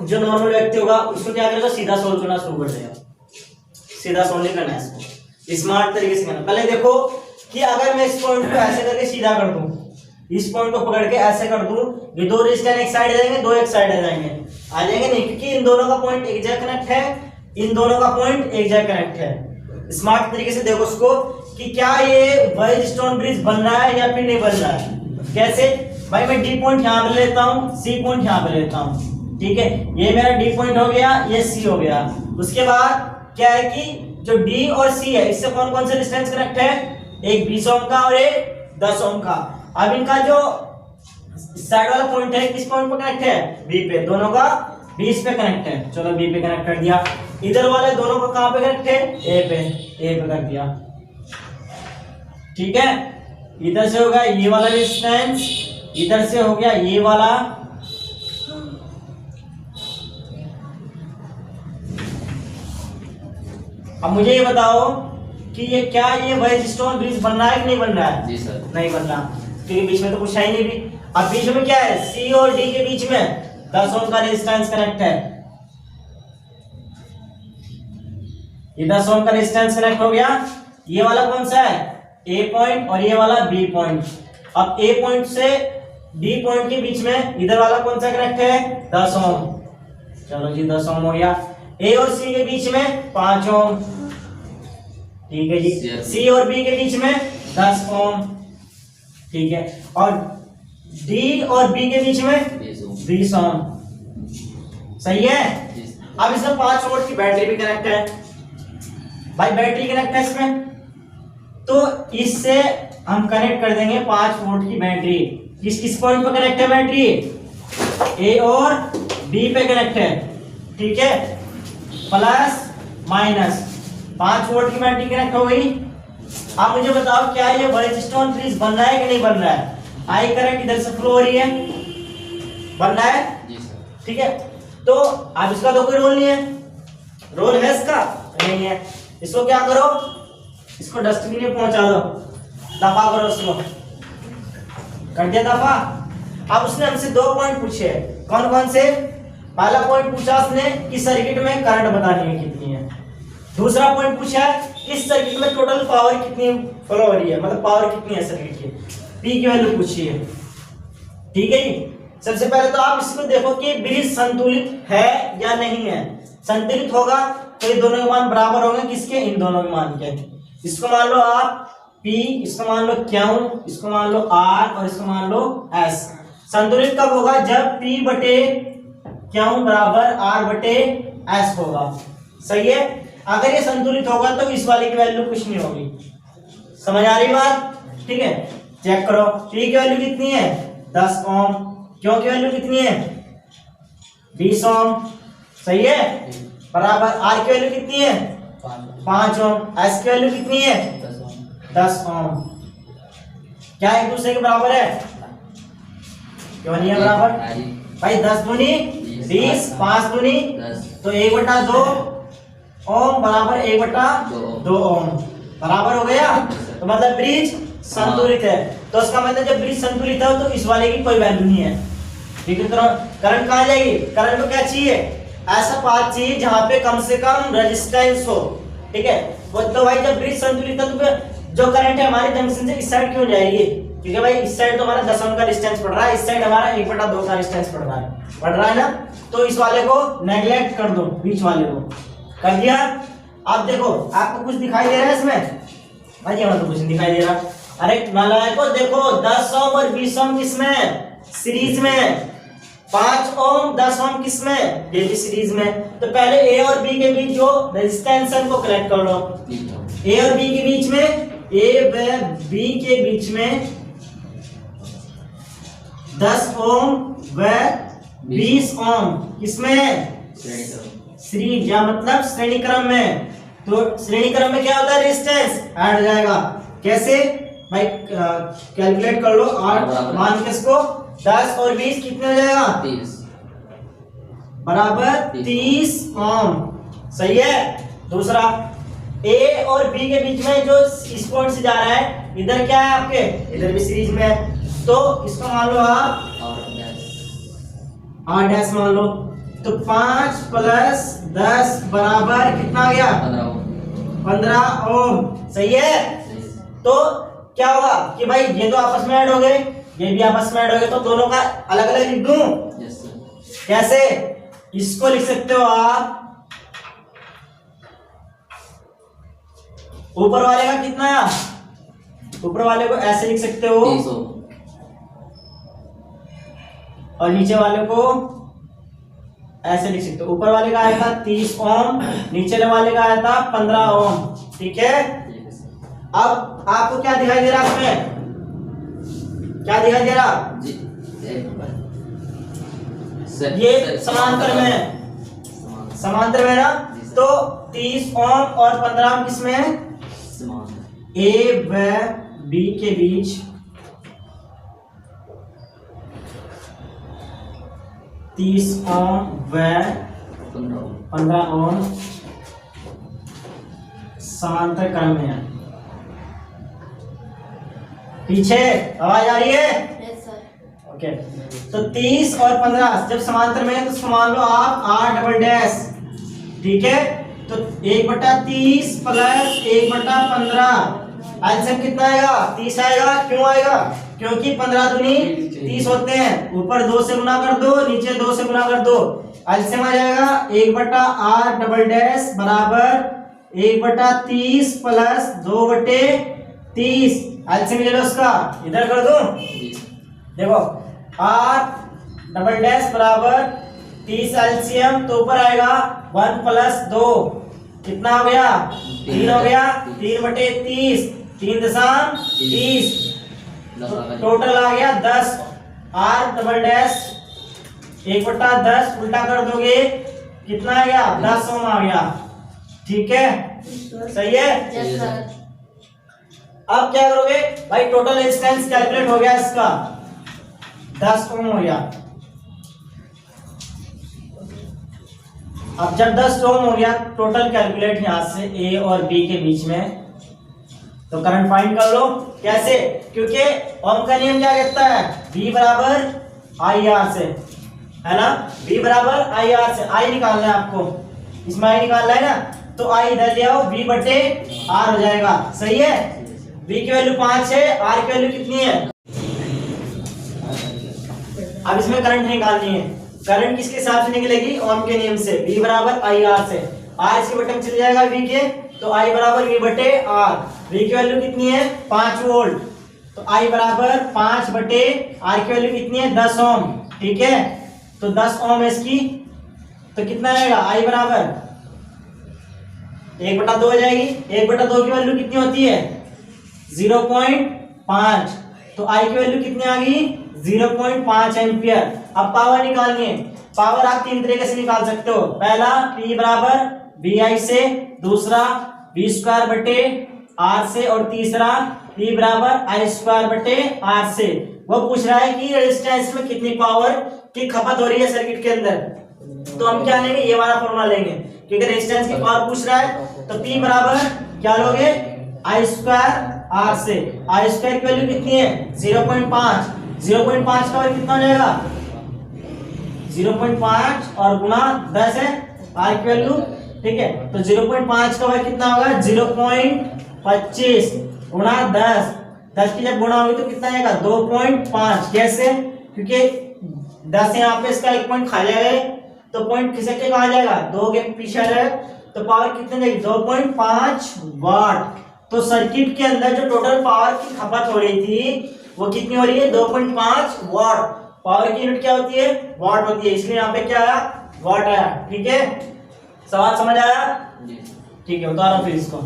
जो नॉर्मल व्यक्ति होगा उसको क्या करेगा, सीधा सोल्व करना शुरू कर देगा, सीधा सोल्व नहीं करना है इसको, स्मार्ट तरीके से करना। पहले देखो कि अगर मैं इस पॉइंट को ऐसे करके सीधा कर दूं, इस पॉइंट को पकड़ के ऐसे कर दूं, ये दो रेजिस्टेंस एक साइड आ जाएंगे, दो एक साइड आ जाएंगे नहीं, क्योंकि इन दोनों का पॉइंट एक जगह कनेक्ट है, इन दोनों का पॉइंट एक जगह कनेक्ट है। स्मार्ट तरीके से देखो उसको कि क्या ये व्हाइटस्टोन ब्रिज बन रहा है या फिर नहीं बन रहा है। कैसे भाई, मैं डी पॉइंट यहाँ पे लेता हूँ, सी पॉइंट यहाँ पे लेता हूँ, ठीक है, ये मेरा डी पॉइंट हो गया, ये सी हो गया। उसके बाद क्या है कि जो डी और सी है इससे कौन कौन से डिस्टेंस कनेक्ट है, एक 20 ओम का और एक 10 ओम का। अब इनका जो साइड वाला पॉइंट है किस पॉइंट पे कनेक्ट है, बी पे, दोनों का 20 पे कनेक्ट है, चलो बी पे कनेक्ट कर दिया। इधर वाले दोनों का कहां पे कनेक्ट है, ए पे कर दिया, ठीक है। इधर से हो गया ये वाला डिस्टेंस, इधर से हो गया ये वाला, अब मुझे ये बताओ कि ये क्या ये व्हाइटस्टोन ब्रिज बन रहा है कि नहीं बन रहा है? जी सर। नहीं बन रहा, क्योंकि बीच में तो कुछ है ही नहीं भी। अब बीच में क्या है, सी और डी के बीच में 10 ओम का रेजिस्टेंस कनेक्ट है, ये 10 ओम का रेजिस्टेंस कनेक्ट हो गया। ये वाला कौन सा है, ए पॉइंट, और ये वाला बी पॉइंट। अब ए पॉइंट से डी पॉइंट के बीच में इधर वाला कौन सा कनेक्ट है, 10 ओम, चलो जी 10 ओम हो गया। ए और सी के बीच में 5 ओम, ठीक है जी। सी और बी के बीच में 10 ओम, ठीक है, और डी और बी के बीच में 20 ओम, सही है। अब इसमें 5 वोल्ट की बैटरी भी कनेक्ट है, भाई बैटरी कनेक्ट है इसमें, तो इससे हम कनेक्ट कर देंगे 5 वोल्ट की बैटरी। किस किस पॉइंट पे कनेक्ट है बैटरी, ए और बी पे कनेक्ट है, ठीक है, प्लस माइनस 5 वोल्ट की बैटरी कनेक्ट हो गई। अब मुझे बताओ क्या ये व्हाइटस्टोन ब्रिज बन रहा है कि नहीं बन रहा है, आई करंट इधर से फ्लो हो रही है, बन रहा है, ठीक है। तो अब इसका तो कोई रोल नहीं है, रोल है इसका नहीं है, इसको क्या करो, इसको डस्टबिन में पहुंचा दो, दफा करो उसको, कर दिया दफा। अब उसने हमसे 2 पॉइंट पूछे, कौन कौन से, पहला पॉइंट पूछा उसने कि सर्किट में करंट बतानी है कितनी है, दूसरा पॉइंट पूछा है इस सर्किट में टोटल पावर कितनी फ्लो हो रही है, मतलब पावर कितनी है सर्किट की, पी की वैल्यू पूछी है, ठीक है जी। सबसे पहले तो आप इसको देखो कि ब्रिज संतुलित है या नहीं है। संतुलित होगा तो ये दोनों के मान बराबर होंगे, किसके, इन दोनों के मान के। इसको मान लो आप P, इसको मान लो Q, इसको मान लो R और इसको मान लो S। संतुलित कब होगा, जब P बटे Q बराबर R बटे S होगा, सही है। अगर ये संतुलित होगा तो इस वाले की वैल्यू कुछ नहीं होगी, समझ आ रही बात, ठीक है। चेक करो, P की वैल्यू कितनी है, 10 ओम, Q की वैल्यू कितनी है, 20 ओम, सही है, बराबर R की वैल्यू कितनी है, 5 ओम, S की वैल्यू कितनी है, 10 ओम। क्या एक दूसरे के बराबर है, क्यों नहीं है बराबर भाई, 10 दूनी 20, 5 दूनी 10, तो 1/2 ओम बराबर 1/2 ओम, बराबर हो गया। तो मतलब ब्रिज संतुलित है, तो उसका मतलब जब ब्रिज संतुलित है तो इस वाले की कोई वैल्यू नहीं है, ठीक है। तो करंट कहाँ जाएगी, करंट को क्या चाहिए, ऐसा पाथ चाहिए जहां पे कम से कम रेजिस्टेंस हो, ठीक है। वो तो भाई जब ब्रिज संतुलित है तो जो करंट है हमारे जंक्शन से इस साइड क्यों जाएगी, क्योंकि भाई इस साइड तो हमारा 10 ओम का डिस्टेंस पड़ रहा है, इस साइड हमारा 1/2 का डिस्टेंस पड़ रहा है ना, तो इस वाले को नेग्लेक्ट कर दो, बीच वाले को कर दिया। अब देखो आपको कुछ दिखाई दे रहा है इसमें, भाई यहाँ तो कुछ नहीं दिखाई दे रहा, अरे नालायको देखो 10 ओम और 20 ओम किसमें, सीरीज में, 5 ओम 10 ओम किसमें, ये भी सीरीज में। तो पहले ए और बी के बीच जो रेजिस्टेंस है उनको कलेक्ट कर लो, ए और बी के बीच में, ए व बी के बीच में 10 ओम व 20 ओम किसमें, श्रेणी, या मतलब श्रेणी क्रम में। तो श्रेणी क्रम में क्या होता है, रेजिस्टेंस ऐड हो जाएगा, कैसे भाई, कैलकुलेट कर लो, 8 मान किसको, 10 और 20 कितने हो जाएगा, 30 बराबर 30 ओम, सही है। दूसरा ए और बी के बीच में जो इस पॉइंट से जा रहा है, इधर क्या है आपके, इधर भी सीरीज में है, तो इसको मान लो आप R डैश मान लो, तो 5 प्लस 10 बराबर कितना आ गया? 15 ओम। सही है। तो क्या होगा कि भाई ये तो आपस में ऐड हो गए, ये भी आपस में ऐड हो गए, तो दोनों का अलग अलग लिख दूं? कैसे? इसको लिख सकते हो आप, ऊपर वाले का कितना है, ऊपर वाले को ऐसे लिख सकते हो और नीचे वाले को ऐसे लिख सकते हो। ऊपर वाले का आया था 30 ओम, नीचे वाले का आया था 15 ओम। ठीक है। अब आपको क्या दिखाई दे रहा है इसमें? क्या दिखाई दे रहा? ये समांतर में है, समांतर में ना। तो 30 ओम और 15 ओम किसमें है? ए व बी के बीच 30 ओम व 15 ओम समांतर क्रम में है। पीछे आवाज आ रही है? Yes sir. ओके। तो 30 और 15 जब समांतर में है तो मान लो आप 8 डबल डैश। ठीक है। तो 1/30 प्लस 1/15 एलसीएम कितना आएगा? 30 आएगा। क्यों आएगा? क्योंकि 15 दूनी 30 होते हैं। ऊपर 2 से गुना कर दो, नीचे 2 से गुना कर दो, एलसीएम आ जाएगा 1/8 डबल डैश बराबर 1/30 प्लस 2/30। एलसीएम ले लो उसका, इधर कर दो। देखो 8 डबल डैश बराबर 30 एलसीएम, तो ऊपर आएगा 1 प्लस 2 कितना हो गया? 3 हो गया। 3/30 3 दशम 30, टोटल आ गया 10। आर डबल डैश 1/10 उल्टा कर दोगे कितना आ गया? 10 ओम आ गया। ठीक है। सही है। Yes sir. अब क्या करोगे भाई? टोटल रेजिस्टेंस कैलकुलेट हो गया, इसका 10 ओम हो गया। अब जब 10 ओम हो गया, टोटल कैलकुलेट यहां से ए और बी के बीच में, तो करंट फाइंड कर लो। कैसे? क्योंकि ओम का नियम क्या कहता है? V बराबर आई आर से, है ना। V बराबर आई आर से, आई निकालना है आपको, इसमें आई निकालना है ना, तो आई इधर ले आओ, V बटे R हो जाएगा। सही है। V की वैल्यू 5 है, R की वैल्यू कितनी है? अब इसमें करंट निकालनी है। करंट किसके हिसाब से निकलेगी? ओम के नियम से, V बराबर आई आर से। R इसके बटे में चले जाएगा V के, तो I बराबर V बटे R। V की वैल्यू कितनी है? 5 वोल्ट, तो I बराबर 5 बटे R की वैल्यू कितनी है? 10 ओम। ठीक है। तो 10 ओम है इसकी, तो कितना आएगा? I बराबर 1/2 हो जाएगी। 1/2 की वैल्यू कितनी होती है? 0.5, तो I की वैल्यू कितनी आ गई? 0.5 एम्पियर। अब पावर निकालनी है। पावर आप 3 तरीके से निकाल सकते हो। पहला P बराबर VI से, दूसरा V स्क्वायर बटे R से, और तीसरा P बराबर I स्क्वायर बटे R से। वो पूछ रहा है कि रेजिस्टेंस में कितनी पावर की खपत हो रही है सर्किट के अंदर, तो हम क्या लेंगे? ये वाला फॉर्मूला लेंगे, क्योंकि रेजिस्टेंस की पावर पूछ रहा है। तो P बराबर क्या लोगे? I स्क्वायर R से। I स्क्वायर की वैल्यू कितनी है? 0.5। 0.5 का वैल्यू कितना हो जाएगा? 0.5 और गुना 10 है R की वैल्यू। ठीक है। तो 0.5 का वैल्यू कितना होगा? 0.25 गुना 10। 10 की जब गुणा होगी तो कितना आएगा? 2.5। कैसे? क्योंकि 10 यहाँ पे इसका 1 पॉइंट खा जाएगा, तो पॉइंट खिसक के कहा जाएगा? 2 के पीछे आ जाएगा, तो पावर कितनी जाएगी? 2.5 वाट। तो सर्किट के अंदर जो टोटल पावर की खपत हो रही थी वो कितनी हो रही है? 2.5 वाट। पावर की यूनिट क्या होती है? वाट होती है, इसलिए यहाँ पे क्या आया? वाट आया। ठीक है। सवाल समझ आया? ठीक है, उतारो फिर इसको।